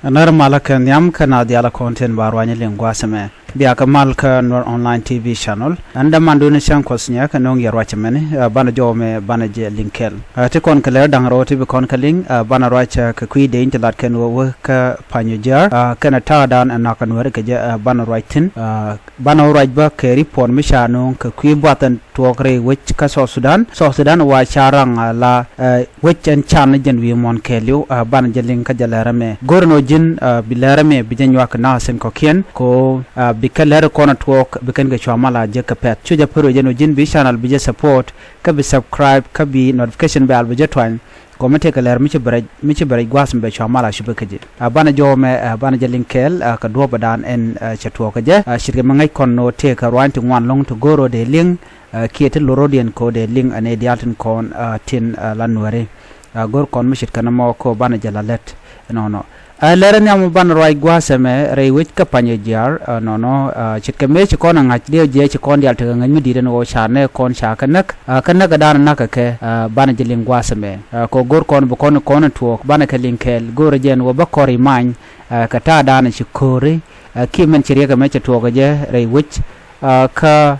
Normal ka nyam kana diala content barwanya lingwa same biya kamal ka Nuer online TV channel anda manduni shan kosnya ka nong yarwa chamene bana jome bana je linkel te kon kale dangro te kon kaling bana racha ka kui de intalat kan wo ka panyijiaar kana ta dan anaka Nuer ka je bana raitin bana raj ba ke report mishano ka kui batan tuokre wich ka Sudan wa charang la wich en chan jen wi mon kelio bana je link ka jalarame gorno jin bilarame bijanwa kana sen ko kien ko bikalar kona tuɔɔk bikan ga chwamala je kapet chuja paro jeno jin bi channel bi je support ka bi subscribe ka bi notification bell bi je twan ko mate ka ler mi ci bare gwasm be chwamala shi bakaje bana jome bana je linkel ka do badan en chatwo ka je shirge mangai konno te ka rwanti ngwan long to goro de ling kiete lorodian ko de ling ane dialtin kon tin lanware gor kon mi shit kana mo ko bana je lalet no leren yam ban roi gwaseme rewich ka panyijiaar no chitkeme chikon ngach de je chikon dial tega ngani dire no chane kon cha kanak dan naka ke ban jiling gwaseme ko gor kon bu kon tuɔɔk ban ka linkel gor jen wo bakori man ka ta dan chikori kimen chiriga me tuɔɔk je rewich ka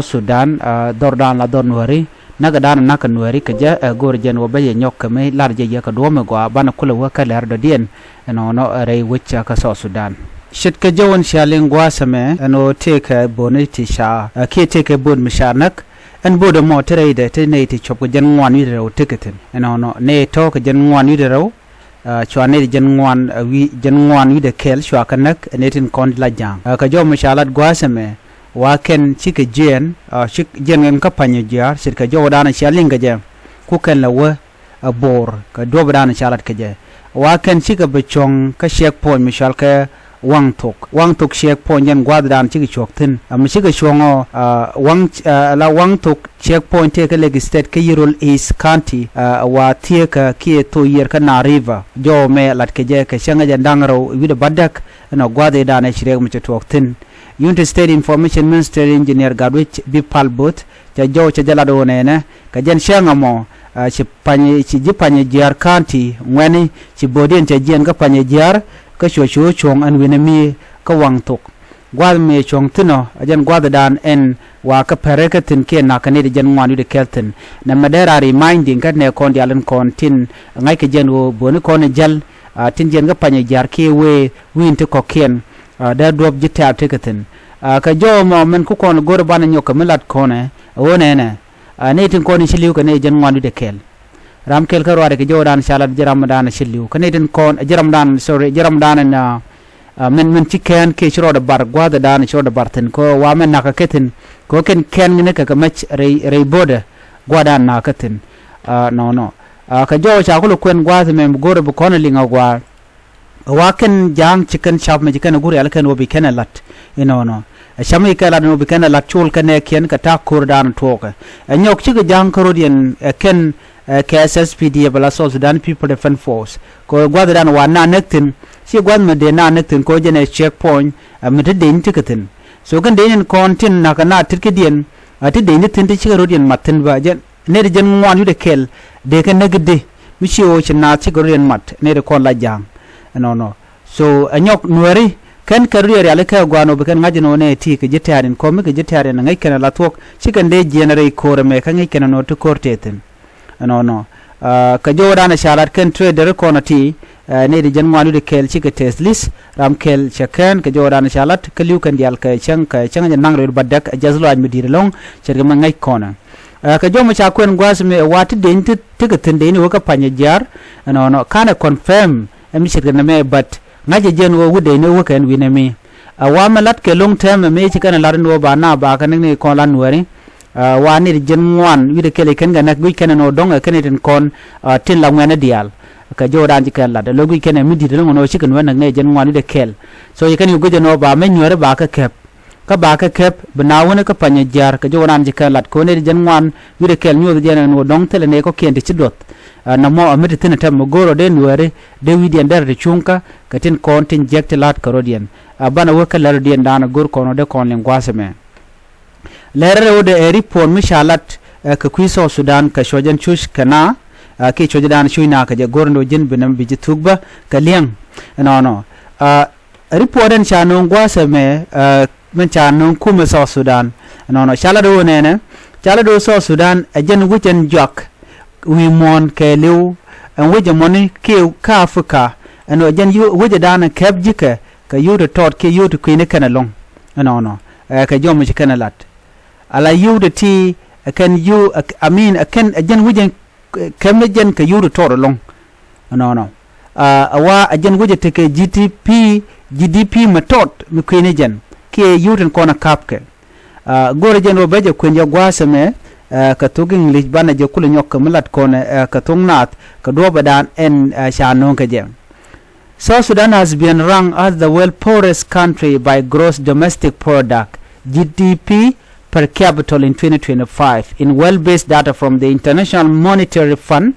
Sudan dordan la donwari naga dan naka Nuer ka je gor jen wo baye nyok me larje je ka do me gwa bana kula wa ka ler do dien no rei wicha ka Sudan shit ka jawon shaling gwa same no take boniti sha ke take bon mishanak en bodo mo tere de te ne ti chop jen ngwan wi ro tiketin no ne to ka jen ngwan wi ro chwane jen ngwan wi de kel shwa kanak ne tin kon la jang ka jom mishalat gwa same waken chike jen jen ka panyijiaar shit ka jawdana shaling ga je ku ken la wa bor ka dobdana shalat ka je waken chike bechong ka shek pon mishal ka wang tok shek pon jen gwadran chike choktin am chike chongo wang tok shek pon te ka leg state ka yirul east county wa tie ka kie to yer ka na river jo me lat ka je ka shanga jan dangro wi de badak no gwade dana shirek mu choktin United State Information Minister Engineer Gadwich Bipal Bot ja jo cha jala do nene ka jen shanga mo ci panyijiaar county ngweni ci bodien cha jen ka panyijiaar ka chong an winami ka wang tok gwal me chong tino ajan gwada dan en wa ka perekatin ke na kanedi jen ngwan de kelten na madera reminding ka ne kon dialen kon tin ngai ka jen wo boni kon jal tin jen ka panyijiaar ke we winte ko ken da drop jitta tikatin ka jo mo men ku kon gor bana nyoka milat kone wone ne ne tin kon shiliu ka ne jen ngwan de kel ram kel ka roade ke jo dan shalat jaram dan shiliu ka ne tin kon jaram dan na men chicken ke shiro da bar gwada dan shiro da barten ko wa men naka ketin ko ken ne ka mach rei boda gwada na ketin no ka jo cha ko kwen gwada men gor bu kon linga gwa waken jang chicken shop me chicken guri alkan wo bi kenalat no shami kala no bi kenalat chul kane ken ka ta kurdan toka nyok chiga jang karodian ken KSSPD bala Sudan People Defense Force ko gwadran wa na nektin si gwad me de na nektin ko jene checkpoint me de din tiketin so kan de kontin na kana tikidien ati de ni tin chiga rodian matin ba jen ne de jen ngwan yu de kel de kan negde mi chi o china chiga rodian mat ne de kon la jang no so anyok Nueri kan career ale ka gwano be kan ngajino ne ti ke jetarin ko me ke jetarin ngai kana la tok chikan de generate kore me kan ngai kana no to korteten no ka jodana shalat kan trader ko na ti ne de janwanu de kel chike test list ram kel chakan ka jodana shalat kaliu kan dial ka chang nang re badak jazlo aj medir long cherga ma ngai kona ka jomo cha kwen gwasme wati de tiketin de ni woka panyijiaar no kana confirm em shirga na me but ngaje jen wo wude ne wo kan winami wa malat ke long term me chikana larin wo ba na ba kan ne ko lan wari wa ni jen ngwan wide kele ken ga nak wi kan no donga kan den kon tin la ngwana dial ka jodan jikan la de logi ken mi di de no chikan wan ne jen ngwan de kel so yikan yu goje no ba me nyore ba ka kep banawone ka panyijiaar ka jodan jikan lat ko ne jen ngwan wide kel nyu de no dong tele ne ko ken de chidot na mo amete tin tam goro de Nuer de widien der de chunka katin kontin jekte lat karodian bana woka larodian dana gor kono de kon lengwaseme lere ode eri pon mishalat ka kwiso Sudan ka shojan chush kana ki chojidan shuina ka je gorno jin binam biji tugba ka liang no reporten cha no gwasa me men cha no kuumɛ South Sudan no chala do nene chala do South Sudan ajen wujen jok wi mon ke lew an wuje moni ke ka Africa no ajen wuje dan keb jike ka yude tot ke yude kwine kana long no ka jomu kana lat ala yude ti kan you I mean kan ajen wujen kemme jen ka yude tot long no awa ajen wuje te ke GDP matot mi kwine jen ke yuten kona kapke gore jen ro beje kwenja gwasa me ka tug English bana je kula nyok milat kone ka tungnat ka do badan en shano ka jem. South Sudan has been ranked as the world poorest country by gross domestic product GDP per capita in 2025 in well-based data from the International Monetary Fund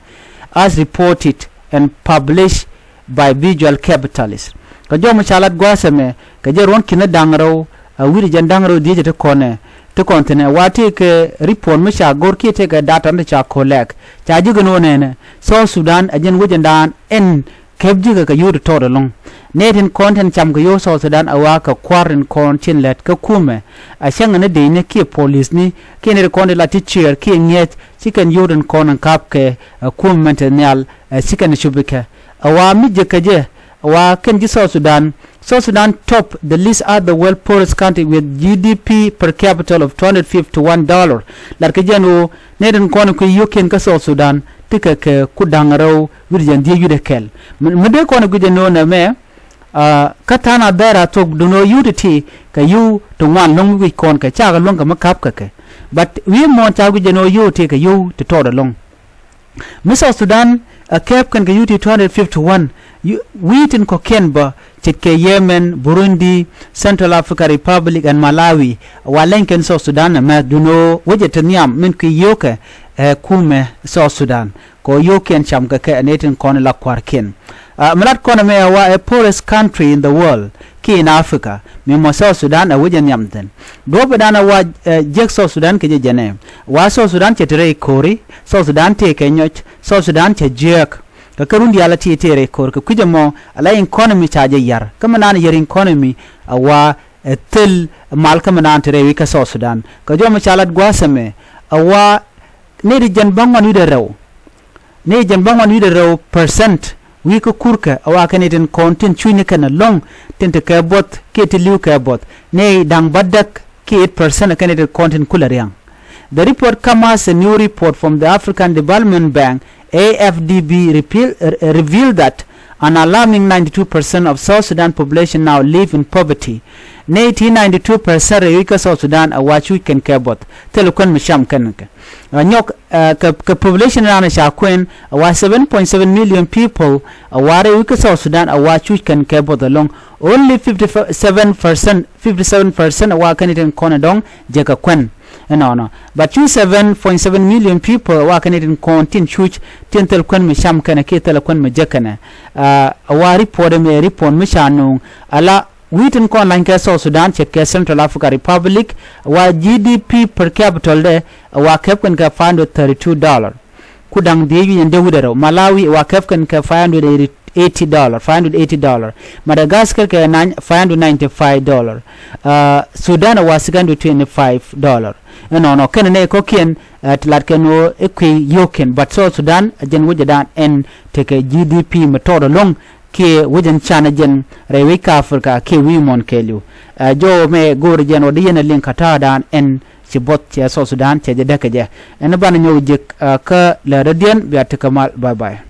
as reported and published by Visual Capitalists. Ka jomo chalat gwasa me ka je ron kina dangro wiri jan dangro die te kone to kontene wati ke report me cha gor ki te ka data ne cha collect cha ji gno ne South Sudan ajen wujen dan en kebji ka yudu to long netin content cham ko yo South Sudan awa ka kwarin kontin let ka kuumɛ a shanga ne de ne ki police ni ki ne konde la teacher ki nget chicken yudun konan kap ke kuumɛ mental chicken shubike awa mi je ka je wa kenji South Sudan top the list as the world poorest country with GDP per capita of $251 larke jeno neden kono ko yoken ka South Sudan tika ke kudangaro wirjan die yude kel mede kono guje no na me katana dara to duno yuditi ka yu to wan long wi kon ka chaga long ka makap ka ke but we mon ta guje no yuti ka yu to to long South Sudan a cap kan ka yuti 251 wheatin ko kenba chitke Yemen, Burundi, Central African Republic and Malawi walenken South Sudan ma duno wajetaniam min ki yoke kuumɛ South Sudan ko yoken cham ka netin kon la kwarken malat kon me wa poorest country in the world ki in Africa mi mo South Sudan a wajen yamden do badana wa jek South Sudan ke jene wa South Sudan chetere kori South Sudan te kenyoch South Sudan che jek ka karundi ala ti tere kor ka kujamo ala economy chaje yar kama nan yar economy awa tel mal kama nan tere wi ka South Sudan ka jomo chalat gwasame awa ne di jan bangon wi de rew percent wi ko kurka awa kaneten kontin chuni kana long tente ka bot ke te liu ka bot ne dang badak ke 8% kaneten kontin kulariang. The report comes as a new report from the African Development Bank AFDB revealed that an alarming 92% of South Sudan population now live in poverty. 92% rewika South Sudan awachu ken kebot telukon misham kenke nyok ka population na sha kwen awa 7.7 million people aware wika South Sudan awachu ken kebot along only 57% awa kaniten konadong jeka kwen no but 7.7 million people wa kaniten kontin chuch tentel kwen misham kana ketel kwen mejekana awa report mishanu ala wheatin kon lanka South Sudan check Central African Republic wa GDP per capita de wa kepken ka $532 kudang dewi yende wudero Malawi wa kepken ka $580 Madagascar ka $595 Sudan wa $625 no kenene ko ken tlat keno ekwi yoken but South Sudan ajen wujadan en take GDP metodo long ke wajen chana jen rewika Africa ke wimon kelu jo me gor jen o diena linka ta dan en chibot che South Sudan che de deke je en ban nyow jik ka la radien bi atakamal bye bye.